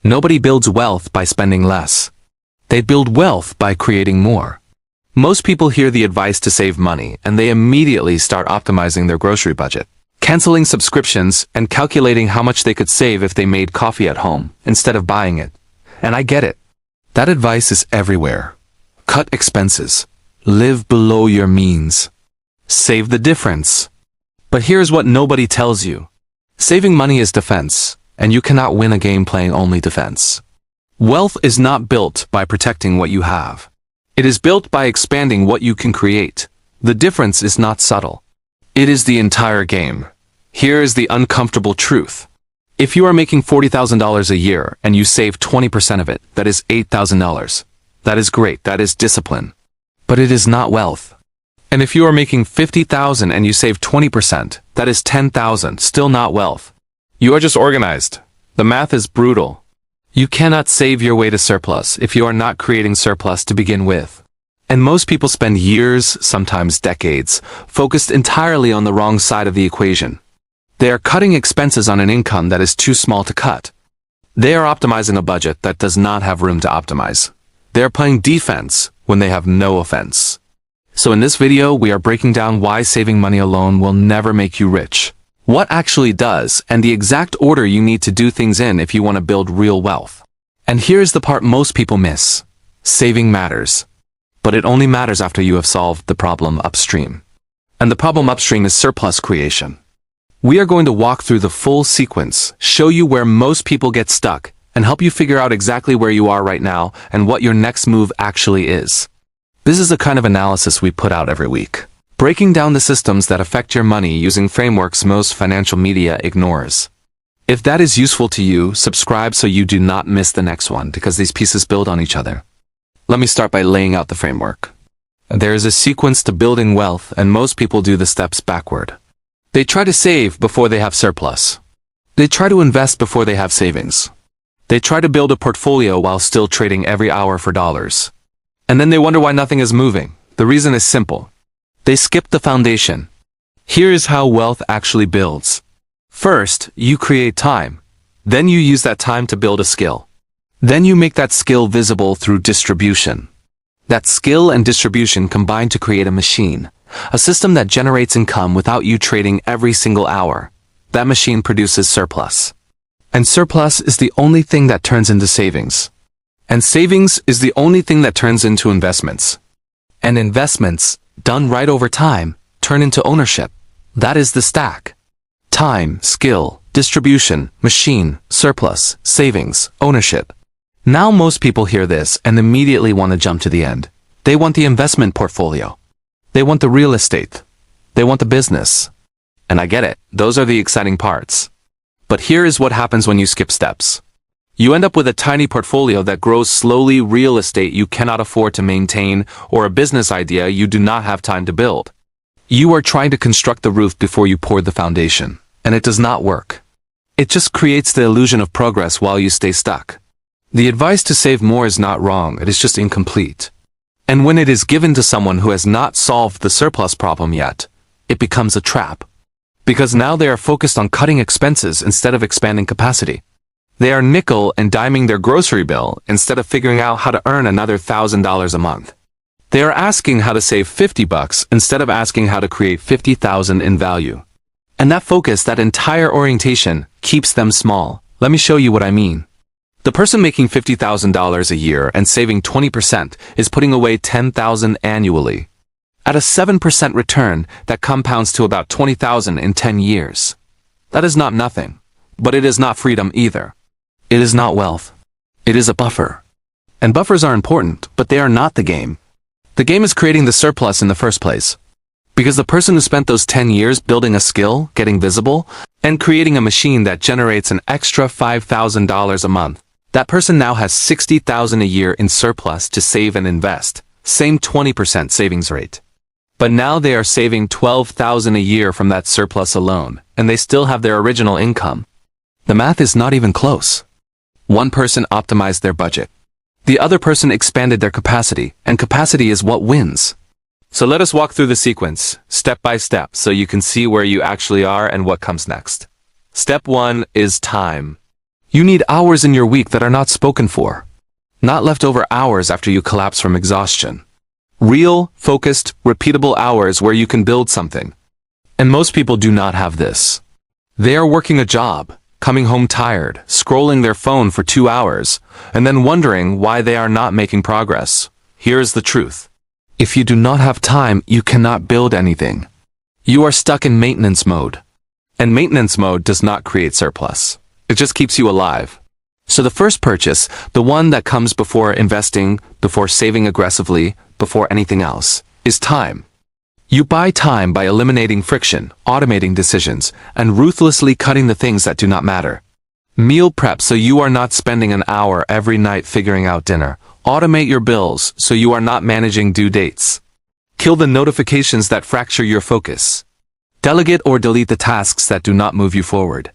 Nobody builds wealth by spending less. They build wealth by creating more. Most people hear the advice to save money and they immediately start optimizing their grocery budget, canceling subscriptions and calculating how much they could save if they made coffee at home instead of buying it. And I get it. That advice is everywhere. Cut expenses. Live below your means. Save the difference. But here's what nobody tells you. Saving money is defense, and you cannot win a game playing only defense. Wealth is not built by protecting what you have. It is built by expanding what you can create. The difference is not subtle. It is the entire game. Here is the uncomfortable truth. If you are making $40,000 a year and you save 20% of it, that is $8,000. That is great, that is discipline. But it is not wealth. And if you are making $50,000 and you save 20%, that is $10,000, still not wealth. You are just organized. The math is brutal. You cannot save your way to surplus if you are not creating surplus to begin with. And most people spend years, sometimes decades, focused entirely on the wrong side of the equation. They are cutting expenses on an income that is too small to cut. They are optimizing a budget that does not have room to optimize. They are playing defense when they have no offense. So in this video, we are breaking down why saving money alone will never make you rich, what actually does, and the exact order you need to do things in if you want to build real wealth. And here's the part most people miss. Saving matters. But it only matters after you have solved the problem upstream. And the problem upstream is surplus creation. We are going to walk through the full sequence, show you where most people get stuck, and help you figure out exactly where you are right now and what your next move actually is. This is the kind of analysis we put out every week, breaking down the systems that affect your money using frameworks most financial media ignores. If that is useful to you, subscribe so you do not miss the next one, because these pieces build on each other. Let me start by laying out the framework. There is a sequence to building wealth, and most people do the steps backward. They try to save before they have surplus. They try to invest before they have savings. They try to build a portfolio while still trading every hour for dollars. And then they wonder why nothing is moving. The reason is simple. They skip the foundation. Here is how wealth actually builds. First, you create time. Then you use that time to build a skill. Then you make that skill visible through distribution. That skill and distribution combine to create a machine, a system that generates income without you trading every single hour. That machine produces surplus. And surplus is the only thing that turns into savings. And savings is the only thing that turns into investments. And investments, done right over time, turn into ownership. That is the stack. Time, skill, distribution, machine, surplus, savings, ownership. Now most people hear this and immediately want to jump to the end. They want the investment portfolio. They want the real estate. They want the business. And I get it, those are the exciting parts. But here is what happens when you skip steps. You end up with a tiny portfolio that grows slowly, real estate you cannot afford to maintain, or a business idea you do not have time to build. You are trying to construct the roof before you pour the foundation, and it does not work. It just creates the illusion of progress while you stay stuck. The advice to save more is not wrong, it is just incomplete. And when it is given to someone who has not solved the surplus problem yet, it becomes a trap. Because now they are focused on cutting expenses instead of expanding capacity. They are nickel and diming their grocery bill instead of figuring out how to earn another $1,000 a month. They are asking how to save $50 instead of asking how to create $50,000 in value. And that focus, that entire orientation, keeps them small. Let me show you what I mean. The person making $50,000 a year and saving 20% is putting away $10,000 annually. At a 7% return, that compounds to about $20,000 in 10 years. That is not nothing, but it is not freedom either. It is not wealth. It is a buffer. And buffers are important, but they are not the game. The game is creating the surplus in the first place. Because the person who spent those 10 years building a skill, getting visible, and creating a machine that generates an extra $5,000 a month, that person now has $60,000 a year in surplus to save and invest, same 20% savings rate. But now they are saving $12,000 a year from that surplus alone, and they still have their original income. The math is not even close. One person optimized their budget. The other person expanded their capacity, and capacity is what wins. So let us walk through the sequence, step by step, so you can see where you actually are and what comes next. Step 1 is time. You need hours in your week that are not spoken for. Not leftover hours after you collapse from exhaustion. Real, focused, repeatable hours where you can build something. And most people do not have this. They are working a job, coming home tired, scrolling their phone for 2 hours, and then wondering why they are not making progress. Here's the truth. If you do not have time, you cannot build anything. You are stuck in maintenance mode. And maintenance mode does not create surplus. It just keeps you alive. So the first purchase, the one that comes before investing, before saving aggressively, before anything else, is time. You buy time by eliminating friction, automating decisions, and ruthlessly cutting the things that do not matter. Meal prep so you are not spending an hour every night figuring out dinner. Automate your bills so you are not managing due dates. Kill the notifications that fracture your focus. Delegate or delete the tasks that do not move you forward.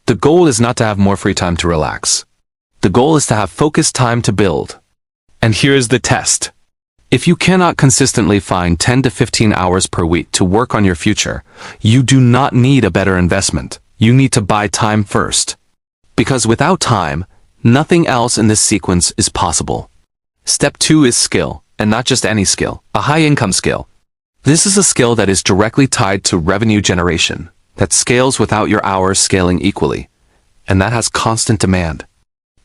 The goal is not to have more free time to relax. The goal is to have focused time to build. And here's the test. If you cannot consistently find 10 to 15 hours per week to work on your future, you do not need a better investment. You need to buy time first. Because without time, nothing else in this sequence is possible. Step 2 is skill, and not just any skill, a high-income skill. This is a skill that is directly tied to revenue generation, that scales without your hours scaling equally, and that has constant demand.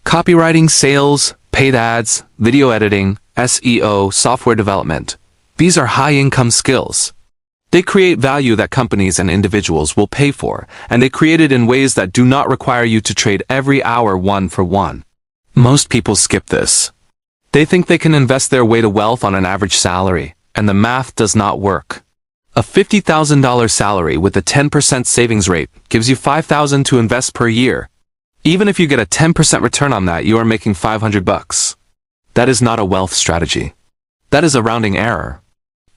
Copywriting, sales, paid ads, video editing, SEO, software development. These are high-income skills. They create value that companies and individuals will pay for, and they create it in ways that do not require you to trade every hour one for one. Most people skip this. They think they can invest their way to wealth on an average salary, and the math does not work. A $50,000 salary with a 10% savings rate gives you $5,000 to invest per year. Even if you get a 10% return on that, you are making $500. That is not a wealth strategy. That is a rounding error.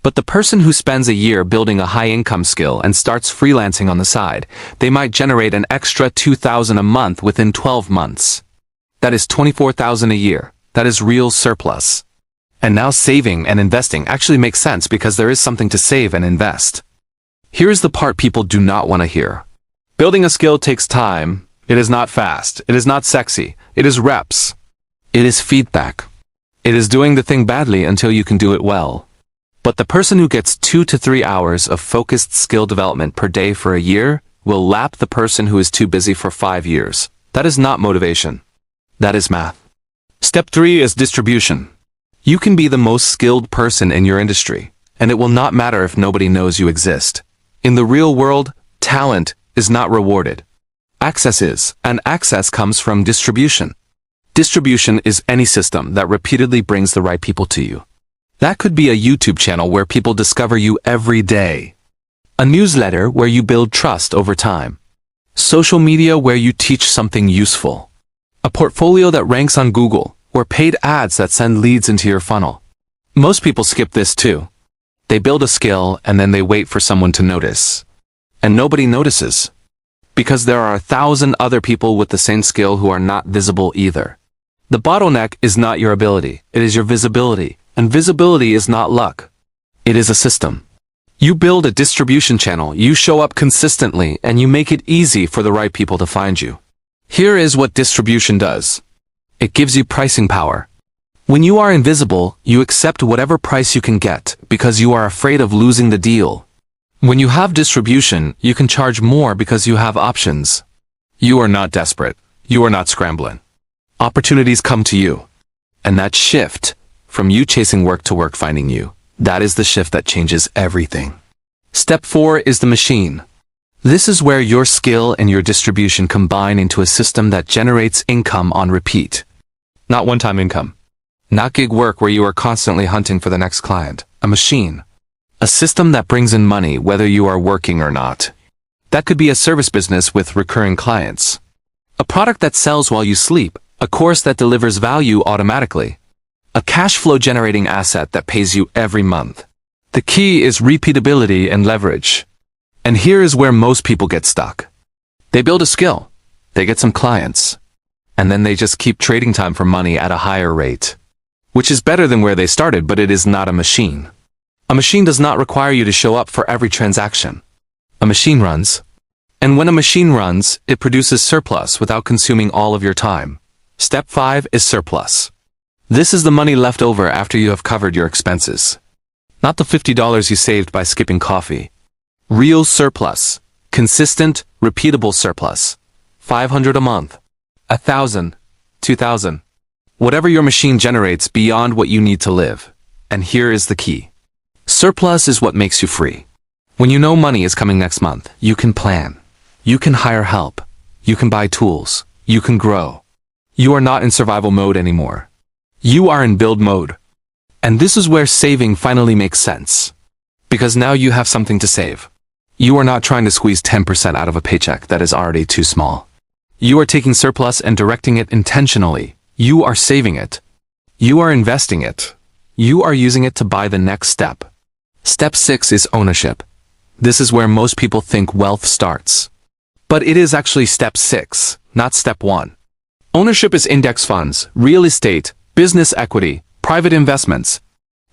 But the person who spends a year building a high-income skill and starts freelancing on the side, they might generate an extra $2,000 a month within 12 months. That is $24,000 a year. That is real surplus. And now saving and investing actually makes sense because there is something to save and invest. Here is the part people do not want to hear. Building a skill takes time. It is not fast. It is not sexy. It is reps. It is feedback. It is doing the thing badly until you can do it well. But the person who gets 2 to 3 hours of focused skill development per day for a year will lap the person who is too busy for 5 years. That is not motivation. That is math. Step 3 is distribution. You can be the most skilled person in your industry, and it will not matter if nobody knows you exist. In the real world, talent is not rewarded. Access is, and access comes from distribution. Distribution is any system that repeatedly brings the right people to you. That could be a YouTube channel where people discover you every day. A newsletter where you build trust over time. Social media where you teach something useful. A portfolio that ranks on Google, or paid ads that send leads into your funnel. Most people skip this too. They build a skill and then they wait for someone to notice. And nobody notices. Because there are 1,000 other people with the same skill who are not visible either. The bottleneck is not your ability, it is your visibility. And visibility is not luck. It is a system. You build a distribution channel, you show up consistently, and you make it easy for the right people to find you. Here is what distribution does. It gives you pricing power. When you are invisible, you accept whatever price you can get because you are afraid of losing the deal. When you have distribution, you can charge more because you have options. You are not desperate. You are not scrambling. Opportunities come to you. And that shift, from you chasing work to work finding you, that is the shift that changes everything. Step 4 is the machine. This is where your skill and your distribution combine into a system that generates income on repeat. Not one-time income. Not gig work where you are constantly hunting for the next client. A machine. A system that brings in money whether you are working or not. That could be a service business with recurring clients. A product that sells while you sleep. A course that delivers value automatically. A cash flow generating asset that pays you every month. The key is repeatability and leverage. And here is where most people get stuck. They build a skill. They get some clients. And then they just keep trading time for money at a higher rate. Which is better than where they started, but it is not a machine. A machine does not require you to show up for every transaction. A machine runs. And when a machine runs, it produces surplus without consuming all of your time. Step 5 is surplus. This is the money left over after you have covered your expenses. Not the $50 you saved by skipping coffee. Real surplus. Consistent, repeatable surplus. $500 a month. $1,000. $2,000. Whatever your machine generates beyond what you need to live. And here is the key. Surplus is what makes you free. When you know money is coming next month, you can plan. You can hire help. You can buy tools. You can grow. You are not in survival mode anymore. You are in build mode. And this is where saving finally makes sense. Because now you have something to save. You are not trying to squeeze 10% out of a paycheck that is already too small. You are taking surplus and directing it intentionally. You are saving it. You are investing it. You are using it to buy the next step. Step 6 is ownership. This is where most people think wealth starts. But it is actually step 6, not step 1. Ownership is index funds, real estate, business equity, private investments.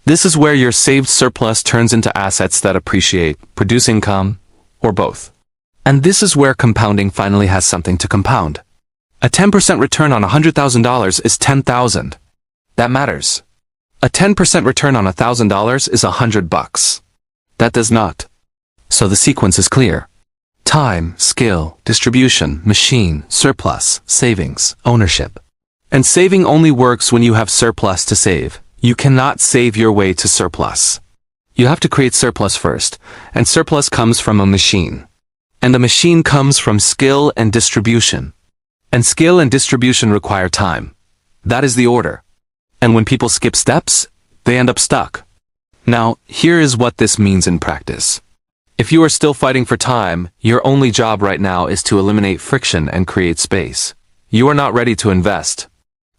This is where your saved surplus turns into assets that appreciate, produce income, or both. And this is where compounding finally has something to compound. A 10% return on $100,000 is $10,000. That matters. A 10% return on $1,000 is $100. That does not. So the sequence is clear. Time, skill, distribution, machine, surplus, savings, ownership. And saving only works when you have surplus to save. You cannot save your way to surplus. You have to create surplus first, and surplus comes from a machine. And the machine comes from skill and distribution. And skill and distribution require time. That is the order. And when people skip steps, they end up stuck. Now, here is what this means in practice. If you are still fighting for time, your only job right now is to eliminate friction and create space. You are not ready to invest.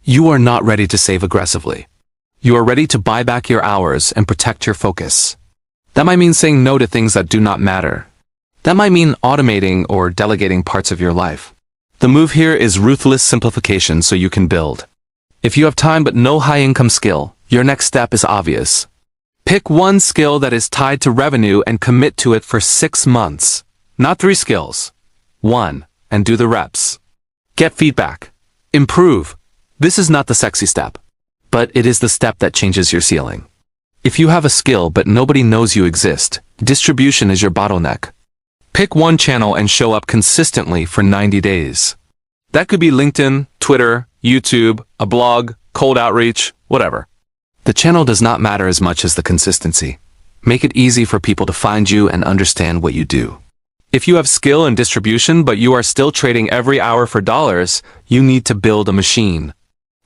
You are not ready to save aggressively. You are ready to buy back your hours and protect your focus. That might mean saying no to things that do not matter. That might mean automating or delegating parts of your life. The move here is ruthless simplification so you can build. If you have time but no high-income skill, your next step is obvious. Pick one skill that is tied to revenue and commit to it for 6 months. Not 3 skills. 1, and do the reps. Get feedback. Improve. This is not the sexy step, but it is the step that changes your ceiling. If you have a skill but nobody knows you exist, distribution is your bottleneck. Pick one channel and show up consistently for 90 days. That could be LinkedIn, Twitter, YouTube, a blog, cold outreach, whatever. The channel does not matter as much as the consistency. Make it easy for people to find you and understand what you do. If you have skill and distribution but you are still trading every hour for dollars, you need to build a machine.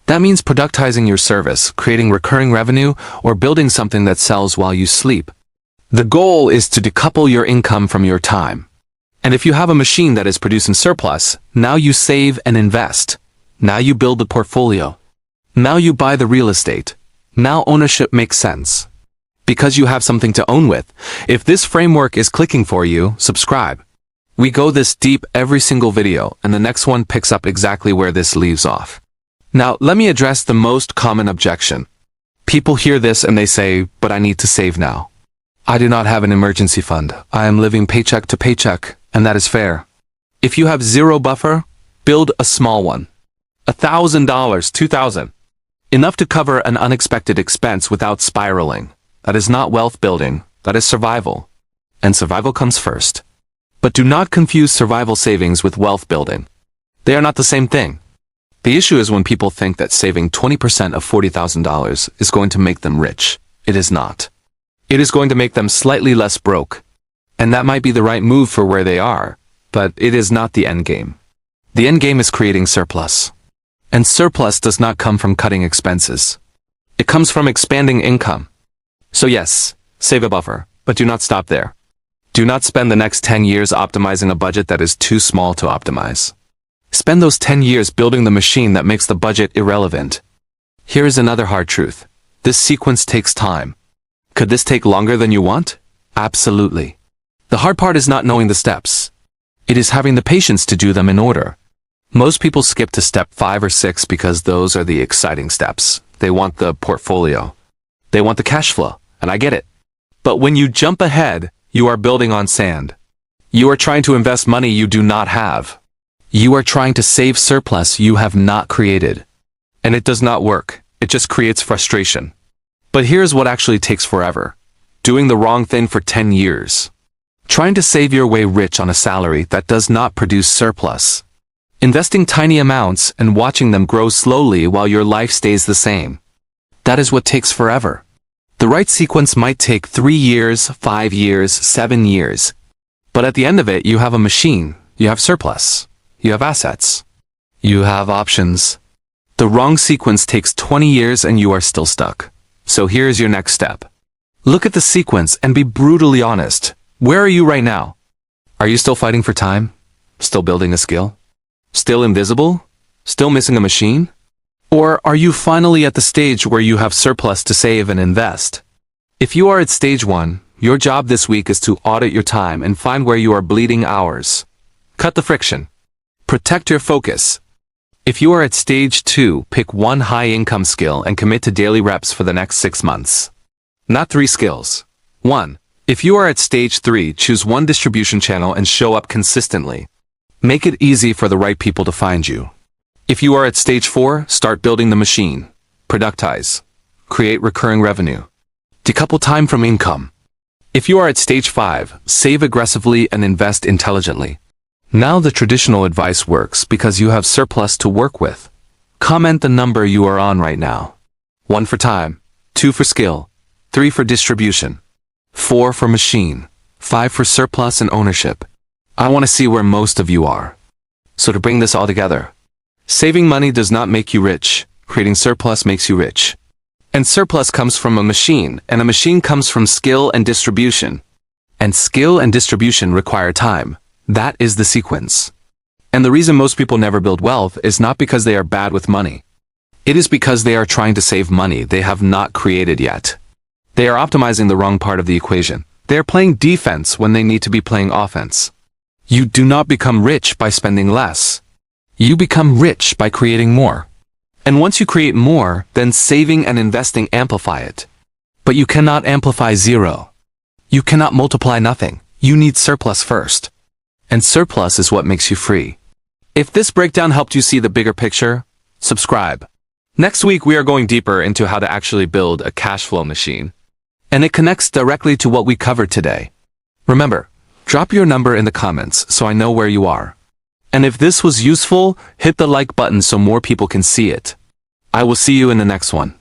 That means productizing your service, creating recurring revenue, or building something that sells while you sleep. The goal is to decouple your income from your time. And if you have a machine that is producing surplus, now you save and invest. Now you build the portfolio. Now you buy the real estate. Now ownership makes sense. Because you have something to own with. If this framework is clicking for you, subscribe. We go this deep every single video, and the next one picks up exactly where this leaves off. Now, let me address the most common objection. People hear this and they say, but I need to save now. I do not have an emergency fund. I am living paycheck to paycheck, and that is fair. If you have zero buffer, build a small one. $1,000, $2,000. Enough to cover an unexpected expense without spiraling. That is not wealth building, that is survival. And survival comes first. But do not confuse survival savings with wealth building. They are not the same thing. The issue is when people think that saving 20% of $40,000 is going to make them rich. It is not. It is going to make them slightly less broke. And that might be the right move for where they are, but it is not the end game. The end game is creating surplus. And surplus does not come from cutting expenses. It comes from expanding income. So yes, save a buffer, but do not stop there. Do not spend the next 10 years optimizing a budget that is too small to optimize. Spend those 10 years building the machine that makes the budget irrelevant. Here is another hard truth. This sequence takes time. Could this take longer than you want? Absolutely. The hard part is not knowing the steps. It is having the patience to do them in order. Most people skip to step 5 or 6 because those are the exciting steps. They want the portfolio. They want the cash flow, and I get it. But when you jump ahead, you are building on sand. You are trying to invest money you do not have. You are trying to save surplus you have not created. And it does not work. It just creates frustration. But here's what actually takes forever. Doing the wrong thing for 10 years. Trying to save your way rich on a salary that does not produce surplus. Investing tiny amounts and watching them grow slowly while your life stays the same. That is what takes forever. The right sequence might take 3 years, 5 years, 7 years. But at the end of it, you have a machine, you have surplus, you have assets, you have options. The wrong sequence takes 20 years and you are still stuck. So here's your next step. Look at the sequence and be brutally honest. Where are you right now? Are you still fighting for time? Still building a skill? Still invisible? Still missing a machine? Or are you finally at the stage where you have surplus to save and invest? If you are at stage 1, your job this week is to audit your time and find where you are bleeding hours. Cut the friction. Protect your focus. If you are at stage 2, pick one high-income skill and commit to daily reps for the next 6 months. Not 3 skills. 1. If you are at stage 3, choose one distribution channel and show up consistently. Make it easy for the right people to find you. If you are at stage 4, start building the machine. Productize. Create recurring revenue. Decouple time from income. If you are at stage 5, save aggressively and invest intelligently. Now the traditional advice works because you have surplus to work with. Comment the number you are on right now. 1 for time, 2 for skill, 3 for distribution, 4 for machine, 5 for surplus and ownership. I want to see where most of you are. So to bring this all together, saving money does not make you rich. Creating surplus makes you rich. And surplus comes from a machine, and a machine comes from skill and distribution. And skill and distribution require time. That is the sequence. And the reason most people never build wealth is not because they are bad with money. It is because they are trying to save money they have not created yet. They are optimizing the wrong part of the equation. They are playing defense when they need to be playing offense. You do not become rich by spending less. You become rich by creating more. And once you create more, then saving and investing amplify it. But you cannot amplify zero. You cannot multiply nothing. You need surplus first. And surplus is what makes you free. If this breakdown helped you see the bigger picture, subscribe. Next week we are going deeper into how to actually build a cash flow machine. And it connects directly to what we covered today. Remember, drop your number in the comments so I know where you are. And if this was useful, hit the like button so more people can see it. I will see you in the next one.